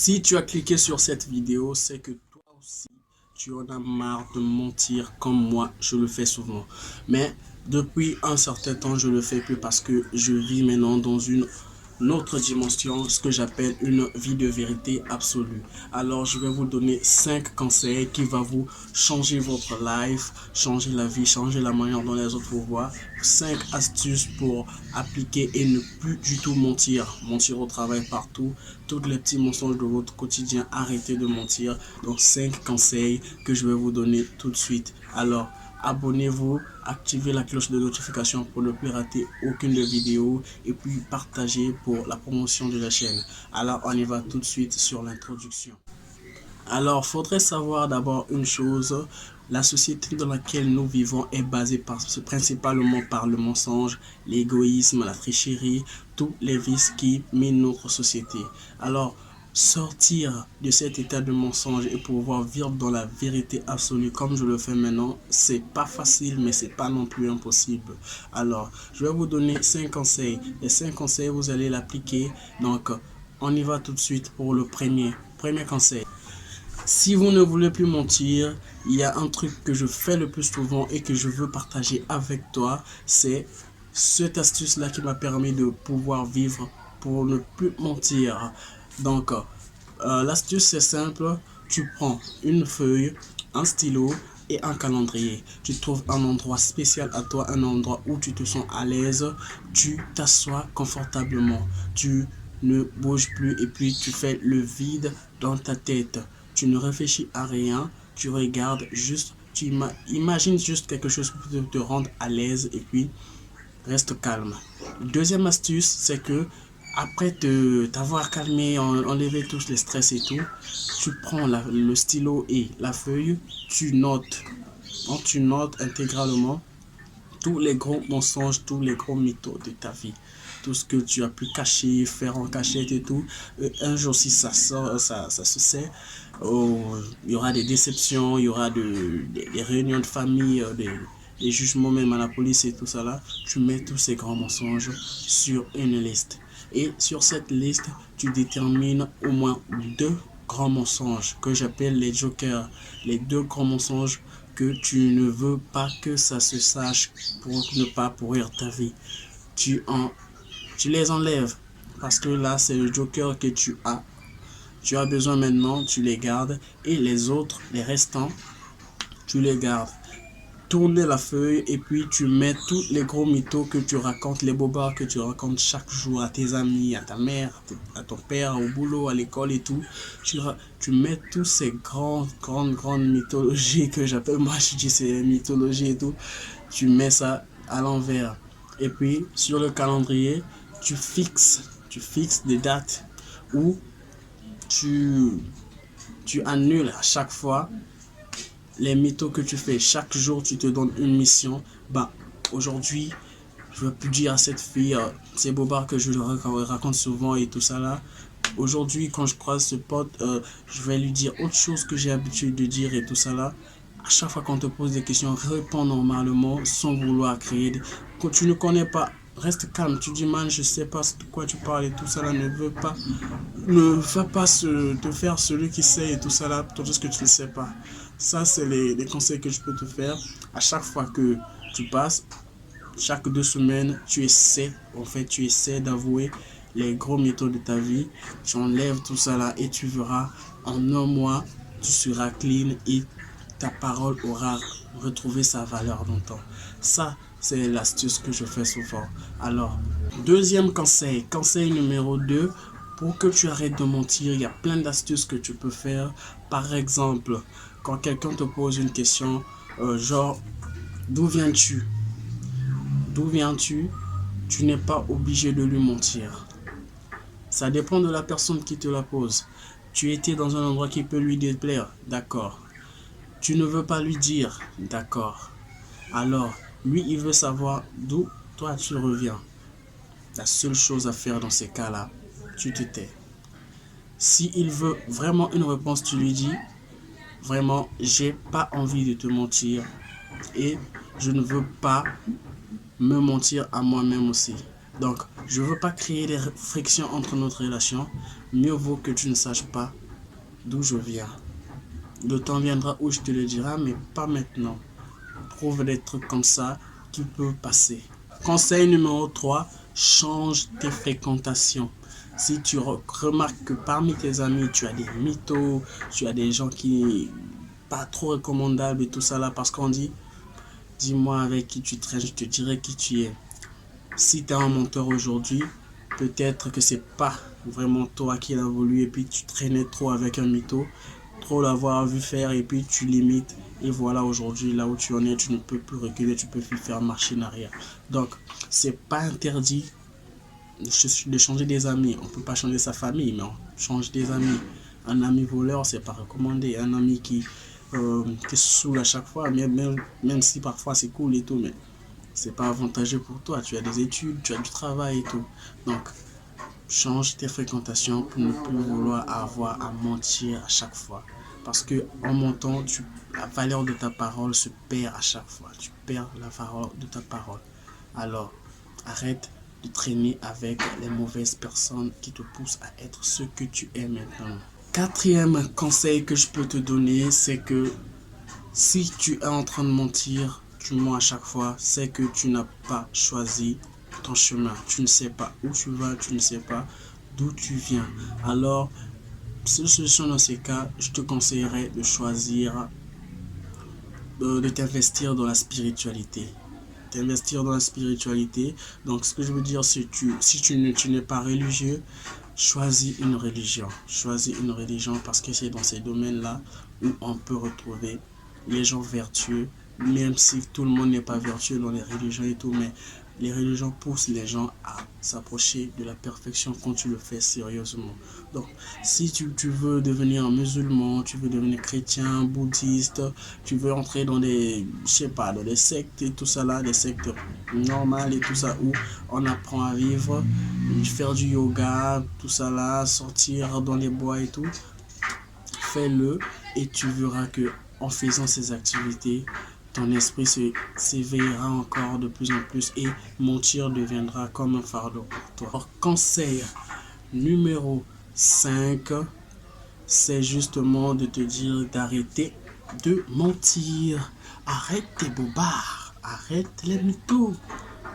Si tu as cliqué sur cette vidéo, c'est que toi aussi, tu en as marre de mentir comme moi, je le fais souvent. Mais depuis un certain temps, je le fais plus parce que je vis maintenant dans une autre dimension, ce que j'appelle une vie de vérité absolue. Alors, je vais vous donner 5 conseils qui vont vous changer votre life, changer la vie, changer la manière dont les autres vous voient. 5 astuces pour appliquer et ne plus du tout mentir. Mentir au travail, partout. Tous les petits mensonges de votre quotidien, arrêtez de mentir. Donc, 5 conseils que je vais vous donner tout de suite. Alors, abonnez-vous, activez la cloche de notification pour ne plus rater aucune de vidéos et puis partagez pour la promotion de la chaîne. Alors, on y va tout de suite sur l'introduction. Alors, faudrait savoir d'abord une chose, la société dans laquelle nous vivons est basée principalement par le mensonge, l'égoïsme, la tricherie, tous les vices qui minent notre société. Alors, sortir de cet état de mensonge et pouvoir vivre dans la vérité absolue comme je le fais maintenant, c'est pas facile mais c'est pas non plus impossible. Alors, je vais vous donner 5 conseils. Les 5 conseils, vous allez l'appliquer. Donc, on y va tout de suite pour le premier conseil. Si vous ne voulez plus mentir, il y a un truc que je fais le plus souvent et que je veux partager avec toi. C'est cette astuce-là qui m'a permis de pouvoir vivre pour ne plus mentir. Donc, l'astuce c'est simple. Tu prends une feuille, un stylo et un calendrier. Tu trouves un endroit spécial à toi, un endroit où tu te sens à l'aise. Tu t'assois confortablement. Tu ne bouges plus et puis tu fais le vide dans ta tête. Tu ne réfléchis à rien, tu regardes juste, tu imagines juste quelque chose qui te rendre à l'aise et puis reste calme. Deuxième astuce, c'est que après t'avoir calmé, enlevé tous les stress et tout, tu prends le stylo et la feuille, tu notes. Donc, tu notes intégralement tous les gros mensonges, tous les gros mythos de ta vie. Tout ce que tu as pu cacher, faire en cachette et tout. Un jour, si ça sort, ça se sait, il y aura des déceptions, il y aura des réunions de famille, des jugements même à la police et tout ça là. Tu mets tous ces grands mensonges sur une liste. Et sur cette liste, tu détermines au moins 2 grands mensonges que j'appelle les jokers. Les 2 grands mensonges que tu ne veux pas que ça se sache pour ne pas pourrir ta vie. Tu les enlèves parce que là c'est le joker que tu as. Tu as besoin maintenant, tu les gardes et les autres, les restants, tu les gardes. Tournez la feuille et puis tu mets tous les gros mythos que tu racontes, les bobards que tu racontes chaque jour à tes amis, à ta mère, à ton père, au boulot, à l'école et tout. Tu mets tous ces grandes mythologies que j'appelle, moi je dis c'est mythologie et tout. Tu mets ça à l'envers. Et puis sur le calendrier, tu fixes des dates où tu annules à chaque fois les mythos que tu fais. Chaque jour, tu te donnes une mission. Bah, aujourd'hui, je veux plus dire à cette fille, ces bobards que je raconte souvent et tout ça là. Aujourd'hui, quand je croise ce pote, je vais lui dire autre chose que j'ai l'habitude de dire et tout ça là. À chaque fois qu'on te pose des questions, réponds normalement sans vouloir créer. Quand tu ne connais pas, reste calme. Tu dis, man, je sais pas de quoi tu parles et tout ça là. Ne va pas te faire celui qui sait et tout ça là, tandis que tu ne sais pas. Ça, c'est les conseils que je peux te faire. À chaque fois que tu passes, chaque 2 semaines, tu essaies d'avouer les gros mythos de ta vie. Tu enlèves tout ça là et tu verras, en un mois, tu seras clean et ta parole aura retrouvé sa valeur dans le temps. Ça, c'est l'astuce que je fais souvent. Alors, deuxième conseil numéro 2, pour que tu arrêtes de mentir, il y a plein d'astuces que tu peux faire. Par exemple, quand quelqu'un te pose une question, genre, d'où viens-tu? D'où viens-tu? Tu n'es pas obligé de lui mentir. Ça dépend de la personne qui te la pose. Tu étais dans un endroit qui peut lui déplaire, d'accord. Tu ne veux pas lui dire, d'accord. Alors, lui, il veut savoir d'où toi tu reviens. La seule chose à faire dans ces cas-là, tu te tais. Si il veut vraiment une réponse, tu lui dis, vraiment, j'ai pas envie de te mentir et je ne veux pas me mentir à moi-même aussi. Donc, je ne veux pas créer des frictions entre notre relation. Mieux vaut que tu ne saches pas d'où je viens. Le temps viendra où je te le dirai, mais pas maintenant. Trouve des trucs comme ça qui peuvent passer. Conseil numéro 3, change tes fréquentations. Si tu remarques que parmi tes amis, tu as des mythos, tu as des gens qui pas trop recommandables et tout ça là, parce qu'on dit, dis-moi avec qui tu traînes, je te dirai qui tu es. Si tu es un menteur aujourd'hui, peut-être que c'est pas vraiment toi qui l'as voulu et puis tu traînais trop avec un mytho, trop l'avoir vu faire et puis tu limites et voilà aujourd'hui là où tu en es, tu ne peux plus reculer, tu peux plus faire marcher en arrière. Donc c'est pas interdit de changer des amis, on peut pas changer sa famille mais on change des amis. Un ami voleur c'est pas recommandé, un ami qui te saoule à chaque fois, même si parfois c'est cool et tout, mais c'est pas avantageux pour toi, tu as des études, tu as du travail et tout. Donc change tes fréquentations pour ne plus vouloir avoir à mentir à chaque fois. Parce que en mentant, la valeur de ta parole se perd à chaque fois. Tu perds la valeur de ta parole. Alors, arrête de traîner avec les mauvaises personnes qui te poussent à être ce que tu es maintenant. Quatrième conseil que je peux te donner, c'est que si tu es en train de mentir, tu mens à chaque fois, c'est que tu n'as pas choisi ton chemin. Tu ne sais pas où tu vas, tu ne sais pas d'où tu viens. Alors, seule solution dans ces cas, je te conseillerais de choisir de t'investir dans la spiritualité. T'investir dans la spiritualité. Donc, ce que je veux dire, c'est que si tu n'es pas religieux, choisis une religion. Choisis une religion parce que c'est dans ces domaines-là où on peut retrouver les gens vertueux, même si tout le monde n'est pas vertueux dans les religions et tout, mais les religions poussent les gens à s'approcher de la perfection quand tu le fais sérieusement. Donc, si tu veux devenir musulman, tu veux devenir chrétien, bouddhiste, tu veux entrer dans des, je sais pas, dans des sectes et tout ça là, des sectes normales et tout ça où on apprend à vivre, faire du yoga, tout ça là, sortir dans les bois et tout, fais-le et tu verras que en faisant ces activités, ton esprit s'éveillera encore de plus en plus et mentir deviendra comme un fardeau pour toi. Alors, conseil numéro 5, c'est justement de te dire d'arrêter de mentir. Arrête tes bobards, arrête les mythos.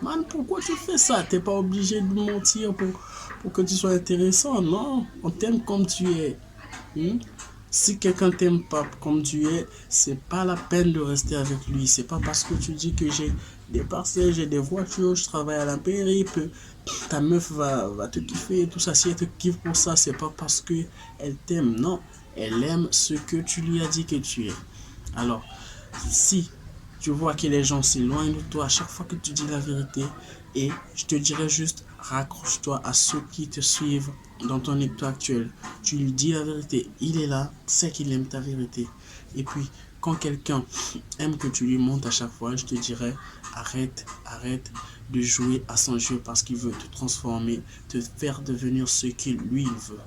Man, pourquoi tu fais ça? T'es pas obligé de mentir pour que tu sois intéressant, non? On t'aime comme tu es. Si quelqu'un t'aime pas comme tu es, c'est pas la peine de rester avec lui. C'est pas parce que tu dis que j'ai des parcelles, j'ai des voitures, je travaille à la périple, ta meuf va te kiffer et tout ça. Si elle te kiffe pour ça, c'est pas parce que elle t'aime, non. Elle aime ce que tu lui as dit que tu es. Alors, si tu vois que les gens s'éloignent de toi à chaque fois que tu dis la vérité, et je te dirais juste, raccroche-toi à ceux qui te suivent dans ton état actuel. Tu lui dis la vérité, il est là, c'est qu'il aime ta vérité. Et puis, quand quelqu'un aime que tu lui montes à chaque fois, je te dirais, arrête de jouer à son jeu parce qu'il veut te transformer, te faire devenir ce qu'il lui veut.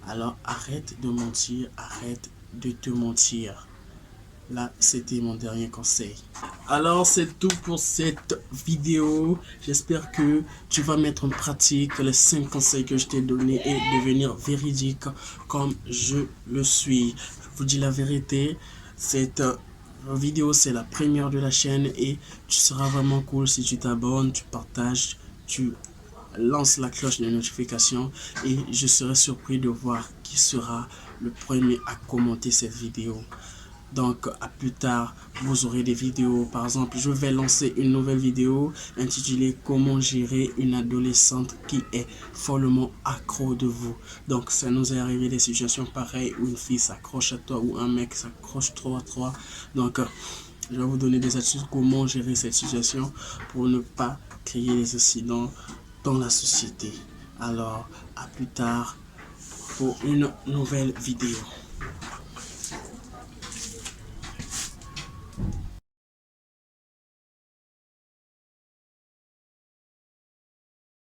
Alors, arrête de mentir, arrête de te mentir. Là, c'était mon dernier conseil. Alors, c'est tout pour cette vidéo. J'espère que tu vas mettre en pratique les 5 conseils que je t'ai donnés et devenir véridique comme je le suis. Je vous dis la vérité, cette vidéo, c'est la première de la chaîne et tu seras vraiment cool si tu t'abonnes, tu partages, tu lances la cloche de notification et je serai surpris de voir qui sera le premier à commenter cette vidéo. Donc à plus tard, vous aurez des vidéos. Par exemple, je vais lancer une nouvelle vidéo intitulée comment gérer une adolescente qui est follement accro de vous. Donc ça nous est arrivé des situations pareilles où une fille s'accroche à toi ou un mec s'accroche trop à toi. Donc je vais vous donner des astuces comment gérer cette situation pour ne pas créer des incidents dans la société. Alors à plus tard pour une nouvelle vidéo.